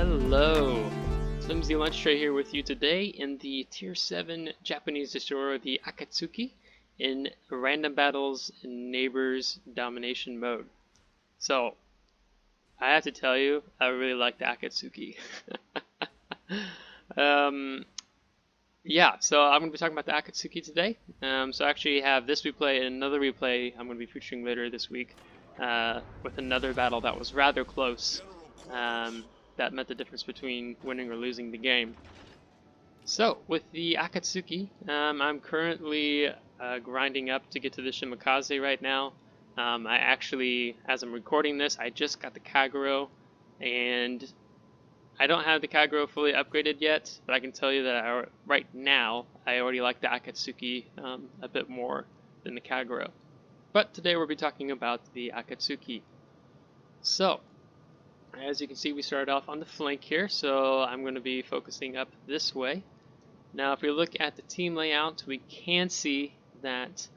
Hello! Flimsy Lunch Tray here with you today in the Tier 7 Japanese destroyer, the Akatsuki, in Random Battles and Neighbors Domination mode. So, I have to tell you, I really like the Akatsuki. Yeah, so I'm going to be talking about the Akatsuki today. So I actually have this replay and another replay I'm going to be featuring later this week with another battle that was rather close. That meant the difference between winning or losing the game. So, with the Akatsuki, I'm currently grinding up to get to the Shimakaze right now. I actually, as I'm recording this, I just got the Kagero, and I don't have the Kagero fully upgraded yet, but I can tell you that right now, I already like the Akatsuki a bit more than the Kagero. But today we'll be talking about the Akatsuki. So, as you can see, we started off on the flank here, so I'm going to be focusing up this way. Now, if we look at the team layout, we can see that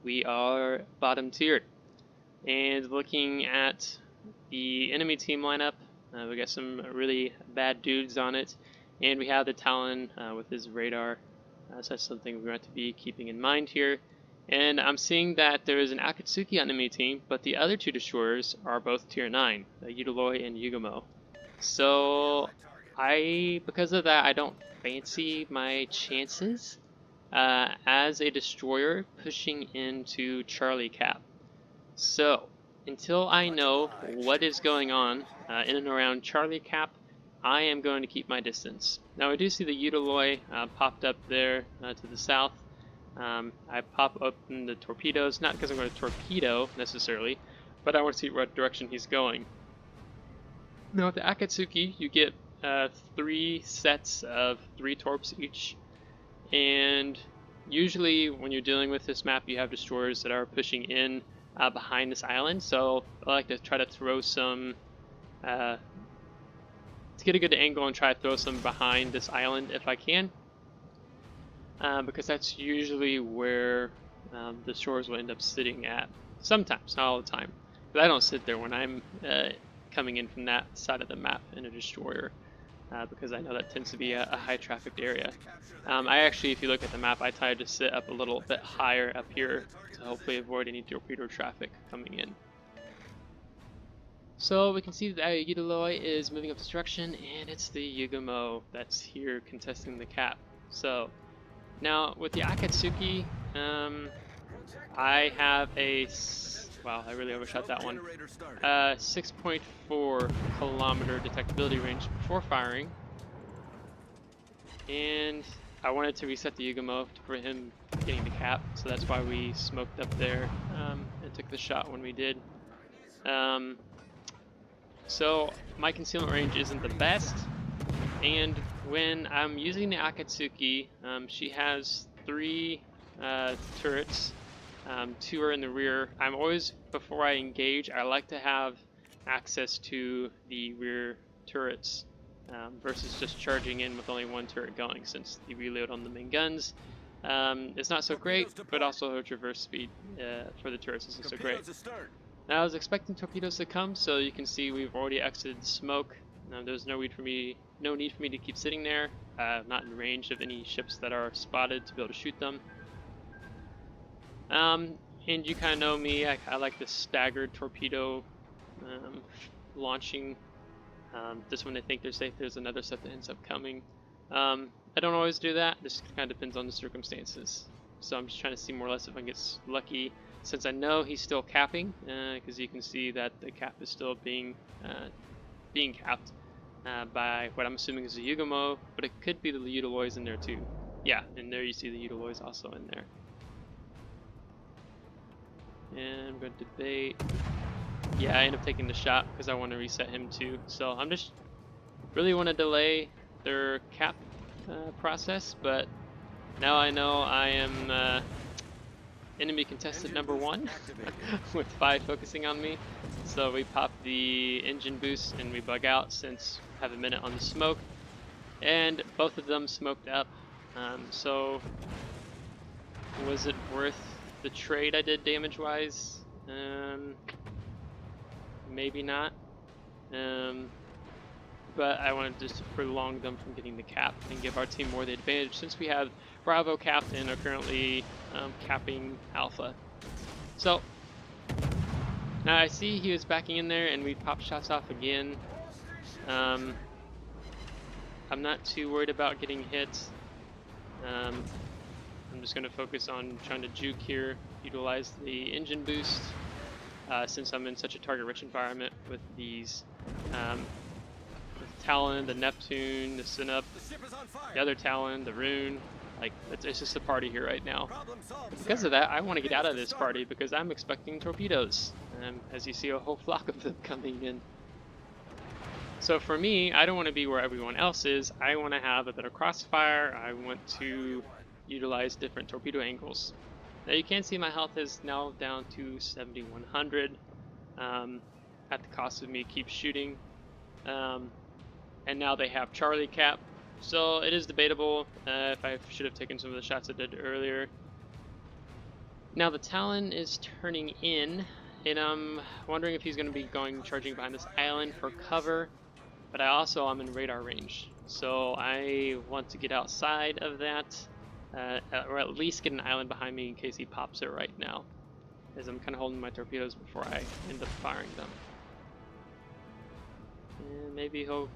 we are bottom tiered. And looking at the enemy team lineup, we got some really bad dudes on it, and we have the Talon with his radar, so that's something we're going to be keeping in mind here. And I'm seeing that there is an Akatsuki on the enemy team, but the other two destroyers are both tier 9, Yudaloi and Yugumo. So, because of that, I don't fancy my chances as a destroyer pushing into Charlie Cap. So, until I know what is going on in and around Charlie Cap, I am going to keep my distance. Now, I do see the Yudaloi popped up there to the south. I pop open the torpedoes, not because I'm going to torpedo necessarily, but I want to see what direction he's going. Now with the Akatsuki, you get 3 sets of 3 torps each, and usually when you're dealing with this map, you have destroyers that are pushing in behind this island, so I like to try to throw some, to get a good angle and try to throw some behind this island if I can. Because that's usually where the shores will end up sitting at. Sometimes, not all the time. But I don't sit there when I'm coming in from that side of the map in a destroyer, because I know that tends to be a high trafficked area. I actually, if you look at the map, I try to sit up a little bit higher up here to hopefully avoid any torpedo traffic coming in. So we can see that Yudaloi is moving up destruction, and it's the Yugumo that's here contesting the cap. So now, with the Akatsuki, I have a, wow, I really overshot that one, 6.4 kilometer detectability range before firing, and I wanted to reset the Yugumo for him getting the cap, so that's why we smoked up there and took the shot when we did. So my concealment range isn't the best. And when I'm using the Akatsuki, she has 3 turrets, 2 are in the rear. I'm always, before I engage, I like to have access to the rear turrets versus just charging in with only 1 turret going, since the reload on the main guns is not so great, but also traverse speed for the turrets isn't so great. Now I was expecting torpedoes to come, so you can see we've already exited the smoke. There's no need for me to keep sitting there, not in range of any ships that are spotted to be able to shoot them. And you kind of know me, I like the staggered torpedo launching. Just when they think they're safe, there's another set that ends up coming. I don't always do that, this kind of depends on the circumstances. So I'm just trying to see more or less if I can get lucky, since I know he's still capping, because you can see that the cap is still being capped by what I'm assuming is a Yugumo, but it could be the Yudaloi's in there too. Yeah, and there you see the Yudaloi's also in there. And I'm going to debate. Yeah, I end up taking the shot because I want to reset him too. So I'm just really want to delay their cap process, but now I know I am enemy contestant number 1 with 5 focusing on me. So we pop the engine boost and we bug out since we have a minute on the smoke, and both of them smoked up. So was it worth the trade I did damage wise? Maybe not. but I wanted just to prolong them from getting the cap and give our team more the advantage since we have Bravo capped and are currently capping Alpha. So now I see he was backing in there and we popped shots off again. I'm not too worried about getting hit. I'm just going to focus on trying to juke here, utilize the engine boost since I'm in such a target-rich environment with these the Talon, the Neptune, the Sinup, the other Talon, the Rune. Like, it's just a party here right now. Because of that, I want to get out of this party because I'm expecting torpedoes. As you see, a whole flock of them coming in. So for me, I don't want to be where everyone else is. I want to have a better crossfire. I want to utilize different torpedo angles. Now you can see my health is now down to 7,100 at the cost of me keep shooting. And now they have Charlie cap. So it is debatable if I should have taken some of the shots I did earlier. Now the Talon is turning in, and I'm wondering if he's going to be charging behind this island for cover. But I also am in radar range, so I want to get outside of that, or at least get an island behind me in case he pops it right now, as I'm kind of holding my torpedoes before I end up firing them. And maybe he'll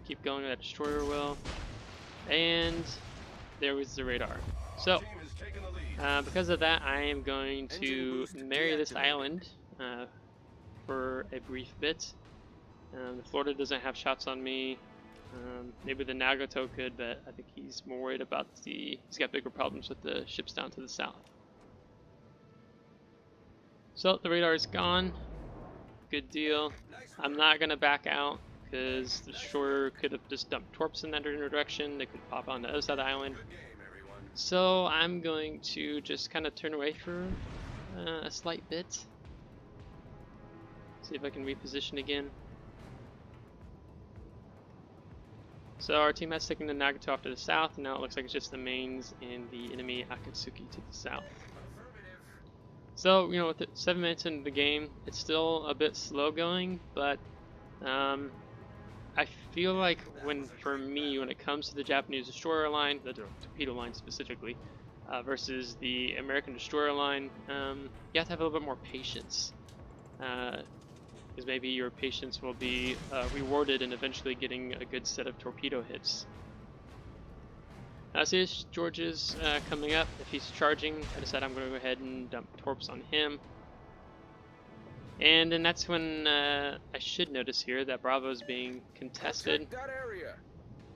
keep going, that destroyer will. And there was the radar. So, because of that, I am going to marry this island for a brief bit. The Florida doesn't have shots on me. Maybe the Nagato could, but I think he's more worried about he's got bigger problems with the ships down to the south. So the radar is gone. Good deal. I'm not going to back out because the destroyer could have just dumped torps in that direction. They could pop on the other side of the island. So I'm going to just kind of turn away for a slight bit. See if I can reposition again. So our team has taken the Nagato off to the south, and now it looks like it's just the mains and the enemy Akatsuki to the south. So, you know, with 7 minutes into the game, it's still a bit slow going, but I feel like for me, when it comes to the Japanese destroyer line, the torpedo line specifically, versus the American destroyer line, you have to have a little bit more patience. Because maybe your patience will be rewarded in eventually getting a good set of torpedo hits. So here's George's coming up. If he's charging, I decide I'm going to go ahead and dump torps on him. And then that's when I should notice here that Bravo is being contested.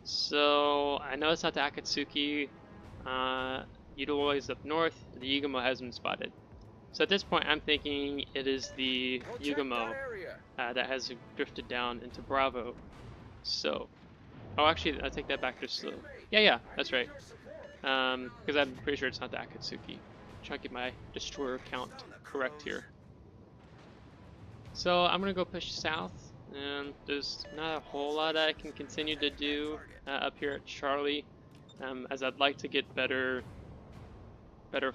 So I know it's not the Akatsuki. Udaloy is up north. The Yugamo has been spotted. So at this point, I'm thinking it is the Yugamo that has drifted down into Bravo. So, oh, actually, I take that back just slow. Yeah, that's right. Because I'm pretty sure it's not the Akatsuki. Try to get my destroyer count correct here. So I'm gonna go push south. There's not a whole lot I can continue to do up here at Charlie, as I'd like to get better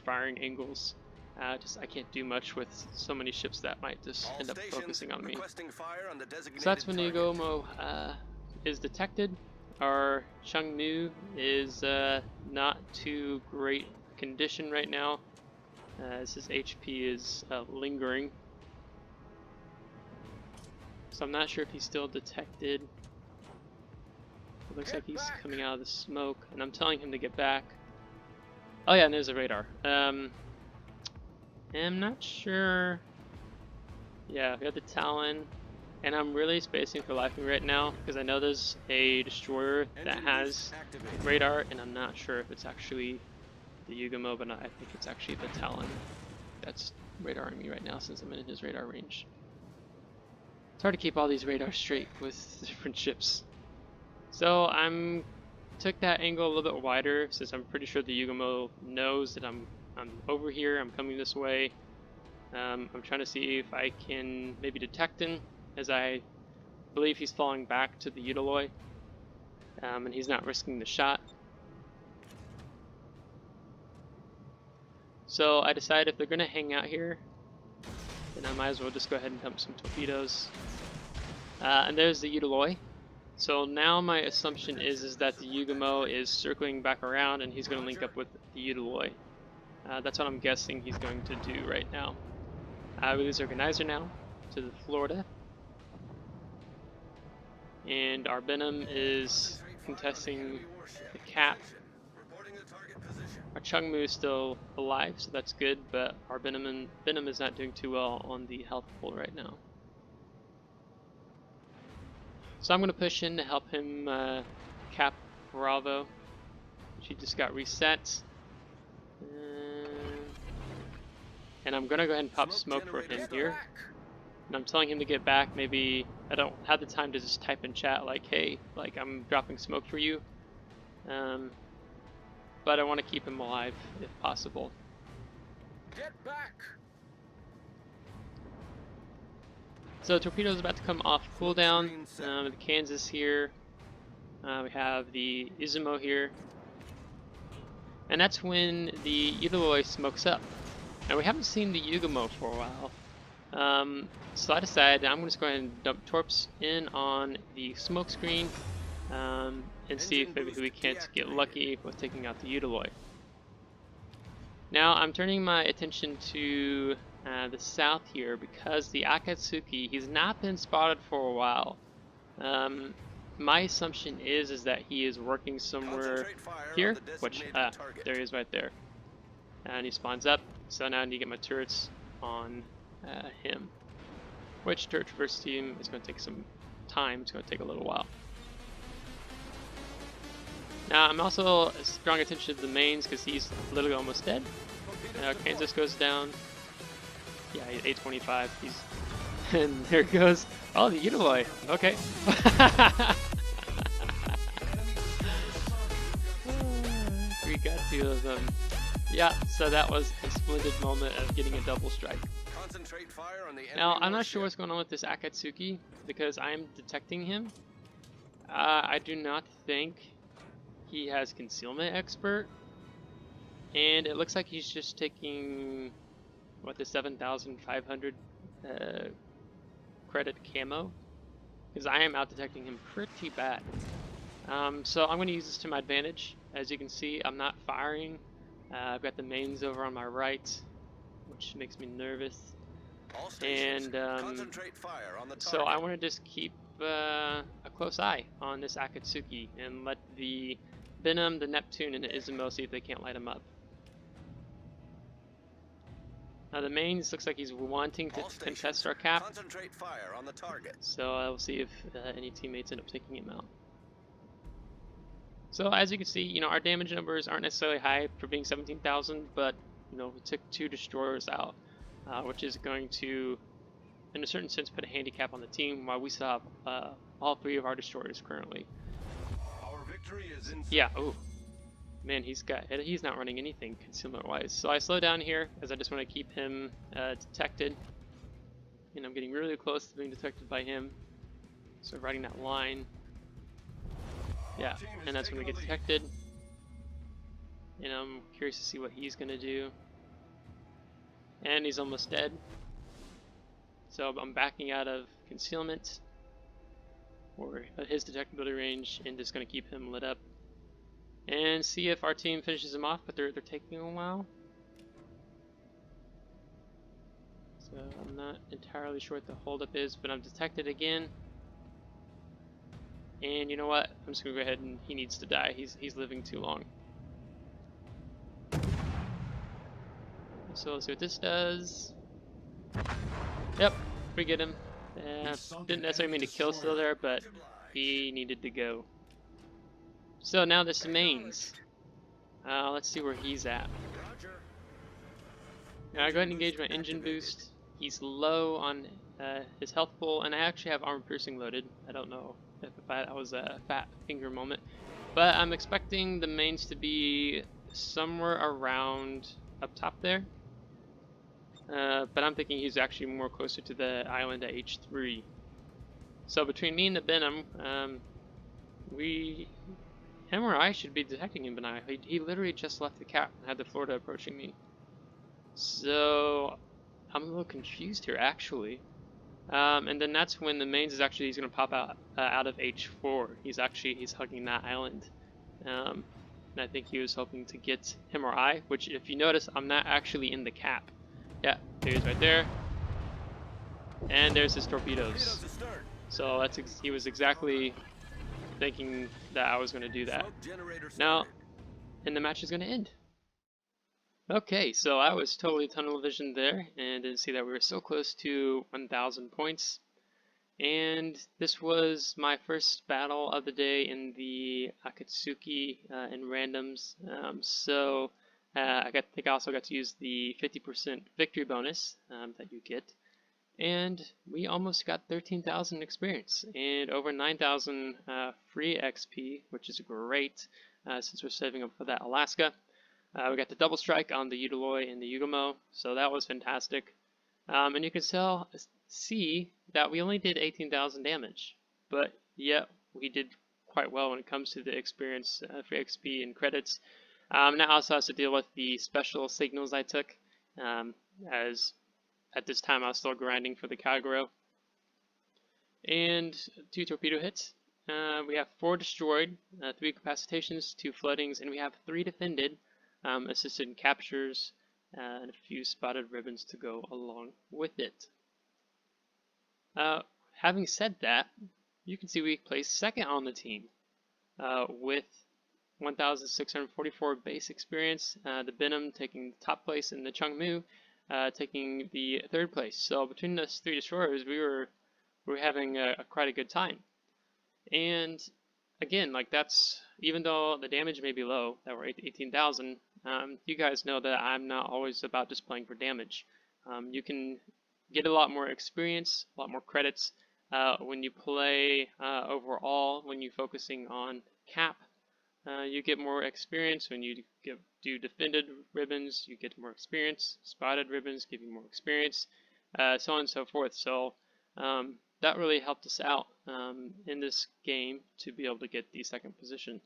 firing angles. I can't do much with so many ships that might just end up focusing on me. So that's when Yugamo is detected. Our Chengnu is not too great condition right now, as his HP is lingering. So I'm not sure if he's still detected. It looks like he's coming out of the smoke, and I'm telling him to get back. Oh yeah, and there's a radar. I'm not sure. Yeah, we got the Talon, and I'm really spacing for life right now because I know there's a destroyer that has radar, and I'm not sure if it's actually the Yugamo, but I think it's actually the Talon that's radaring me right now since I'm in his radar range. It's hard to keep all these radars straight with different ships. So took that angle a little bit wider since I'm pretty sure the Yugamo knows that I'm over here, I'm coming this way. I'm trying to see if I can maybe detect him, as I believe he's falling back to the Udaloy, and he's not risking the shot. So I decide if they're going to hang out here, then I might as well just go ahead and dump some torpedoes. And there's the Udaloy. So now my assumption is that the Yugamo is circling back around and he's going to link up with the Utiloi. That's what I'm guessing he's going to do right now. We lose Organizer now to the Florida. And our Benham is contesting the cap. Our Chungmu is still alive, so that's good, but our Benham is not doing too well on the health pool right now. So I'm going to push in to help him cap Bravo. She just got reset. And I'm going to go ahead and pop smoke for him here. And I'm telling him to get back. Maybe I don't have the time to just type in chat like, hey, like I'm dropping smoke for you. But I want to keep him alive if possible. Get back. So torpedoes about to come off cooldown. The Kansas here. We have the Izumo here. And that's when the Utiloi smokes up. Now we haven't seen the Yugamo for a while. So I decided I'm going to go ahead and dump torps in on the smoke screen and see if maybe we can't get lucky with taking out the Utiloi. Now I'm turning my attention to the south here because the Akatsuki, he's not been spotted for a while. My assumption is that he is working somewhere here, which there he is right there. And he spawns up, so now I need to get my turrets on him. Which turret traverse team is going to take some time, it's going to take a little while. Now I'm also drawing attention to the mains because he's literally almost dead. Kansas goes down. Yeah, 825. He's and there goes. Oh, the Utiloi. Okay. We got two of them. Yeah, so that was a splendid moment of getting a double strike. Concentrate fire on the enemy. Now I'm not sure what's going on with this Akatsuki because I am detecting him. I do not think he has concealment expert, and it looks like he's just taking what, the 7,500 credit camo, because I am out detecting him pretty bad. So I'm going to use this to my advantage. As you can see, I'm not firing. I've got the mains over on my right, which makes me nervous. And so I want to just keep a close eye on this Akatsuki and let the Benham, the Neptune, and the Izumo see if they can't light him up. Now the mains looks like he's wanting to contest our cap. Concentrate fire on the target. So I'll see if any teammates end up taking him out. So as you can see, you know, our damage numbers aren't necessarily high for being 17,000, but you know, we took 2 destroyers out, which is going to, in a certain sense, put a handicap on the team while we still have all 3 of our destroyers currently. Our victory is in. Yeah. Oh. Man, he's not running anything concealment wise. So I slow down here as I just want to keep him detected. And I'm getting really close to being detected by him. So riding that line. Yeah, and that's when we get detected. And I'm curious to see what he's going to do. And he's almost dead. So I'm backing out of concealment, or his detectability range, and just going to keep him lit up. And see if our team finishes him off, but they're taking a while. So I'm not entirely sure what the holdup is, but I'm detected again. And you know what? I'm just gonna go ahead and he needs to die. He's living too long. So let's see what this does. Yep, we get him. Didn't necessarily mean to kill still there, but he needed to go. So now this is mains. Let's see where he's at. Now I go ahead and engage my engine boost. He's low on his health pool, and I actually have armor piercing loaded. I don't know if that was a fat finger moment, but I'm expecting the mains to be somewhere around up top there. But I'm thinking he's actually more closer to the island at H3. So between me and the Benham, him or I should be detecting him, but he literally just left the cap and had the Florida approaching me. So I'm a little confused here, actually. And then that's when the mains is actually, he's going to pop out of H4. He's hugging that island. And I think he was hoping to get him or I, which if you notice, I'm not actually in the cap. Yeah, there he is right there. And there's his torpedoes. So he was exactly thinking that I was going to do that. Now, and the match is going to end. Okay, so I was totally tunnel vision there and didn't see that we were so close to 1,000 points. And this was my first battle of the day in the Akatsuki in randoms. I think I also got to use the 50% victory bonus that you get. And we almost got 13,000 experience and over 9,000 free XP, which is great since we're saving up for that Alaska. We got the double strike on the Udaloy and the Yugumo, so that was fantastic. And you can see that we only did 18,000 damage, but yet we did quite well when it comes to the experience, free XP and credits. Now I also have to deal with the special signals I took, as at this time I was still grinding for the Kagero. And 2 torpedo hits. We have 4 destroyed, 3 capacitations, 2 floodings, and we have 3 defended, assisted in captures, and a few spotted ribbons to go along with it. Having said that, you can see we placed second on the team with 1,644 base experience, the Benham taking the top place and the Chungmu taking the 3rd place. So between those 3 destroyers, we were having quite a good time. And again, like that's, even though the damage may be low, that we're 18,000, you guys know that I'm not always about just playing for damage. You can get a lot more experience, a lot more credits when you play overall. When you're focusing on cap, you get more experience. When you do defended ribbons, you get more experience. Spotted ribbons give you more experience, so on and so forth. So that really helped us out in this game to be able to get the 2nd position.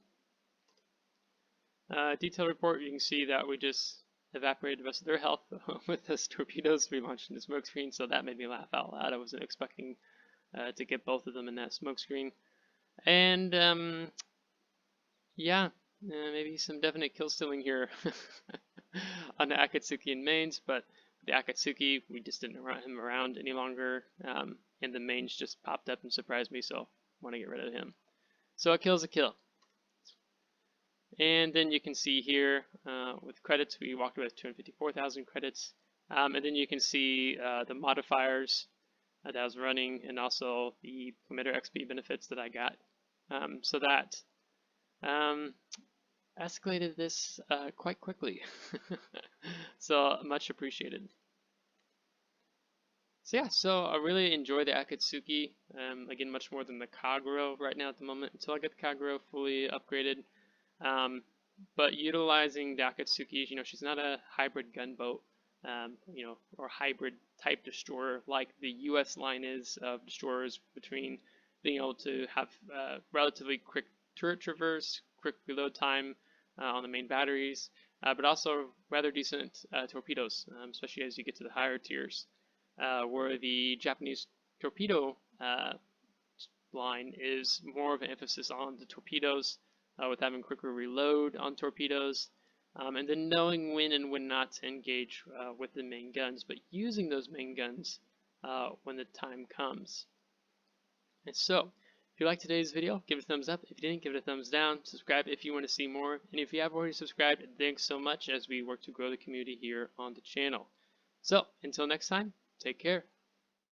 Detail report, you can see that we just evaporated the rest of their health with those torpedoes we launched in the smoke screen, so that made me laugh out loud. I wasn't expecting to get both of them in that smoke screen. And yeah, maybe some definite kill stealing here on the Akatsuki and mains, but the Akatsuki, we just didn't run him around any longer, and the mains just popped up and surprised me, so I want to get rid of him. So a kill's a kill. And then you can see here with credits, we walked away with 254,000 credits. And then you can see the modifiers that I was running and also the committer XP benefits that I got. So that escalated this quite quickly. So much appreciated. So yeah, so I really enjoy the Akatsuki, again, much more than the Kagero right now at the moment, until I get the Kagero fully upgraded. But utilizing the Akatsuki, she's not a hybrid gunboat, or hybrid type destroyer like the US line is of destroyers, between being able to have relatively quick turret traverse, quick reload time on the main batteries, but also rather decent torpedoes, especially as you get to the higher tiers, where the Japanese torpedo line is more of an emphasis on the torpedoes, with having quicker reload on torpedoes, and then knowing when and when not to engage with the main guns, but using those main guns when the time comes. And so, if you liked today's video, give it a thumbs up. If you didn't, give it a thumbs down. Subscribe if you want to see more. And if you have already subscribed, thanks so much as we work to grow the community here on the channel. So, until next time, take care.